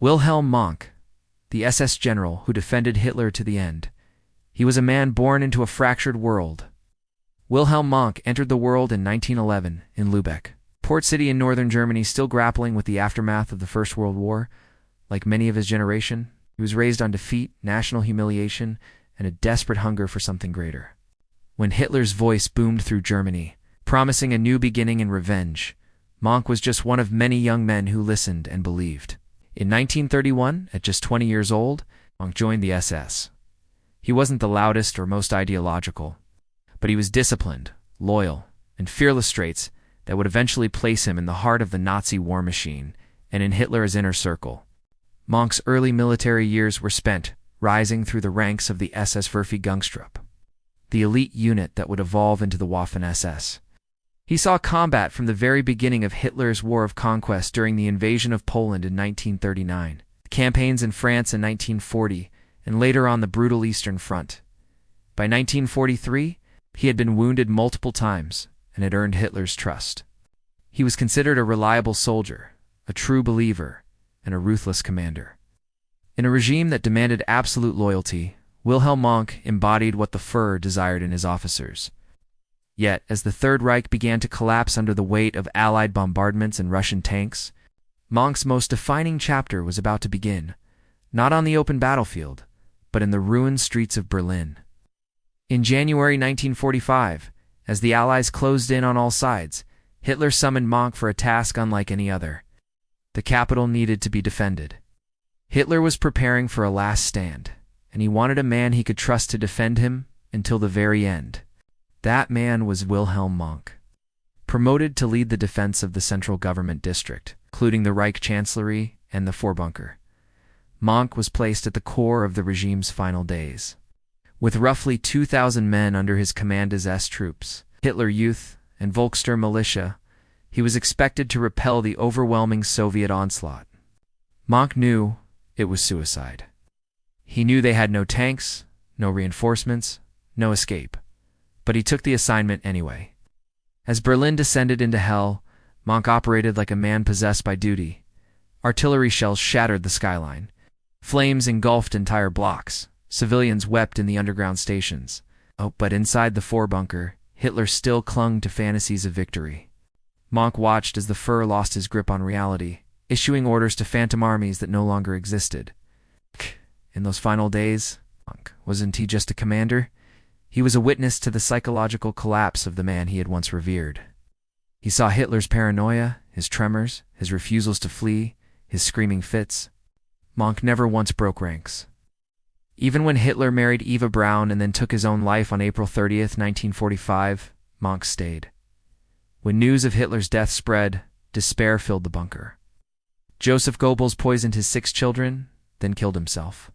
Wilhelm Mohnke, the SS general who defended Hitler to the end. He was a man born into a fractured world. Wilhelm Mohnke entered the world in 1911 in Lübeck, port city in northern Germany, still grappling with the aftermath of the First World War. Like many of his generation, he was raised on defeat, national humiliation, and a desperate hunger for something greater. When Hitler's voice boomed through Germany, promising a new beginning and revenge, Mohnke was just one of many young men who listened and believed. In 1931, at just 20 years old, Mohnke joined the SS. He wasn't the loudest or most ideological, but he was disciplined, loyal, and fearless traits that would eventually place him in the heart of the Nazi war machine and in Hitler's inner circle. Mohnke's early military years were spent rising through the ranks of the SS Verfügungstruppe, the elite unit that would evolve into the Waffen-SS. He saw combat from the very beginning of Hitler's war of conquest during the invasion of Poland in 1939, campaigns in France in 1940, and later on the brutal Eastern Front. By 1943, he had been wounded multiple times and had earned Hitler's trust. He was considered a reliable soldier, a true believer, and a ruthless commander. In a regime that demanded absolute loyalty, Wilhelm Mohnke embodied what the Führer desired in his officers. Yet, as the Third Reich began to collapse under the weight of Allied bombardments and Russian tanks, Mohnke's most defining chapter was about to begin, not on the open battlefield, but in the ruined streets of Berlin. In January 1945, as the Allies closed in on all sides, Hitler summoned Mohnke for a task unlike any other. The capital needed to be defended. Hitler was preparing for a last stand, and he wanted a man he could trust to defend him until the very end. That man was Wilhelm Mohnke. Promoted to lead the defense of the central government district, including the Reich Chancellery and the Führerbunker, Mohnke was placed at the core of the regime's final days. With roughly 2,000 men under his command as SS troops, Hitler Youth, and Volkssturm militia, he was expected to repel the overwhelming Soviet onslaught. Mohnke knew it was suicide. He knew they had no tanks, no reinforcements, no escape. But he took the assignment anyway. As Berlin descended into hell, Mohnke operated like a man possessed by duty. Artillery shells shattered the skyline. Flames engulfed entire blocks. Civilians wept in the underground stations. But inside the Führerbunker, Hitler still clung to fantasies of victory. Mohnke watched as the Führer lost his grip on reality, issuing orders to phantom armies that no longer existed. In those final days, wasn't he just a commander? He was a witness to the psychological collapse of the man he had once revered. He saw Hitler's paranoia, his tremors, his refusals to flee, his screaming fits. Mohnke never once broke ranks. Even when Hitler married Eva Braun and then took his own life on April 30th, 1945, Mohnke stayed. When news of Hitler's death spread, despair filled the bunker. Joseph Goebbels poisoned his 6 children, then killed himself.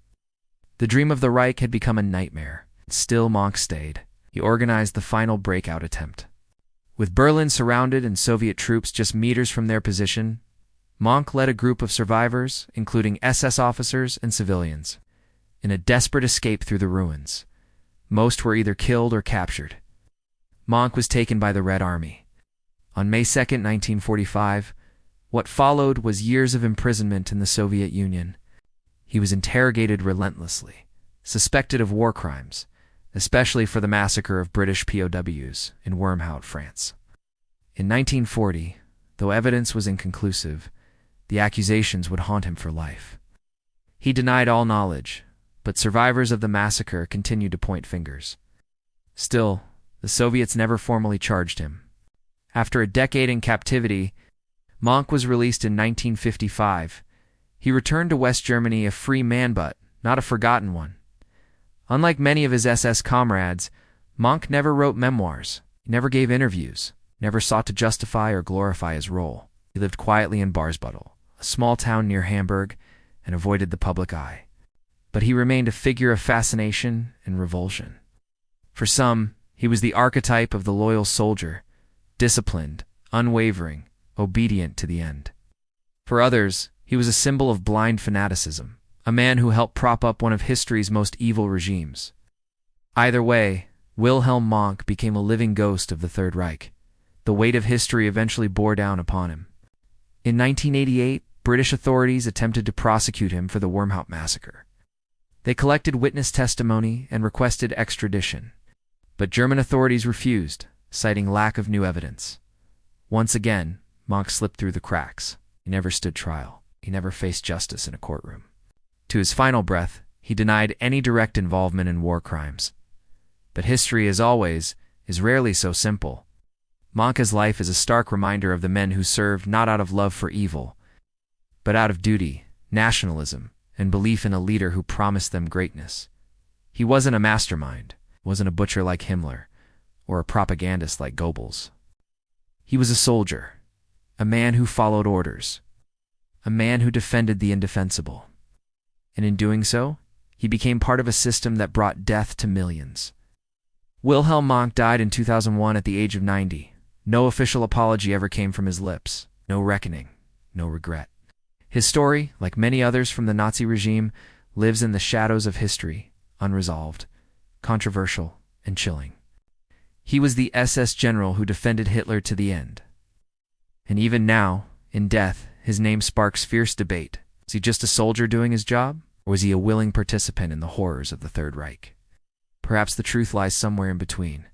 The dream of the Reich had become a nightmare. Still, Mohnke stayed. He organized the final breakout attempt. With Berlin surrounded and Soviet troops just meters from their position, Mohnke led a group of survivors, including SS officers and civilians, in a desperate escape through the ruins. Most were either killed or captured. Mohnke was taken by the Red Army. On May 2, 1945, what followed was years of imprisonment in the Soviet Union. He was interrogated relentlessly, suspected of war crimes, especially for the massacre of British POWs in Wormhout, France. In 1940, though evidence was inconclusive, the accusations would haunt him for life. He denied all knowledge, but survivors of the massacre continued to point fingers. Still, the Soviets never formally charged him. After a decade in captivity, Mohnke was released in 1955. He returned to West Germany a free man, but not a forgotten one. Unlike many of his SS comrades, Mohnke never wrote memoirs, he never gave interviews, never sought to justify or glorify his role. He lived quietly in Barsbüttel, a small town near Hamburg, and avoided the public eye. But he remained a figure of fascination and revulsion. For some, he was the archetype of the loyal soldier, disciplined, unwavering, obedient to the end. For others, he was a symbol of blind fanaticism, a man who helped prop up one of history's most evil regimes. Either way, Wilhelm Mohnke became a living ghost of the Third Reich. The weight of history eventually bore down upon him. In 1988, British authorities attempted to prosecute him for the Wormhout massacre. They collected witness testimony and requested extradition, but German authorities refused, citing lack of new evidence. Once again, Mohnke slipped through the cracks. He never stood trial. He never faced justice in a courtroom. To his final breath, he denied any direct involvement in war crimes. But history, as always, is rarely so simple. Mohnke's life is a stark reminder of the men who served not out of love for evil, but out of duty, nationalism, and belief in a leader who promised them greatness. He wasn't a mastermind, wasn't a butcher like Himmler, or a propagandist like Goebbels. He was a soldier, a man who followed orders, a man who defended the indefensible. And in doing so, he became part of a system that brought death to millions. Wilhelm Mohnke died in 2001 at the age of 90. No official apology ever came from his lips, no reckoning, no regret. His story, like many others from the Nazi regime, lives in the shadows of history, unresolved, controversial, and chilling. He was the SS general who defended Hitler to the end. And even now, in death, his name sparks fierce debate. Was he just a soldier doing his job, or was he a willing participant in the horrors of the Third Reich? Perhaps the truth lies somewhere in between.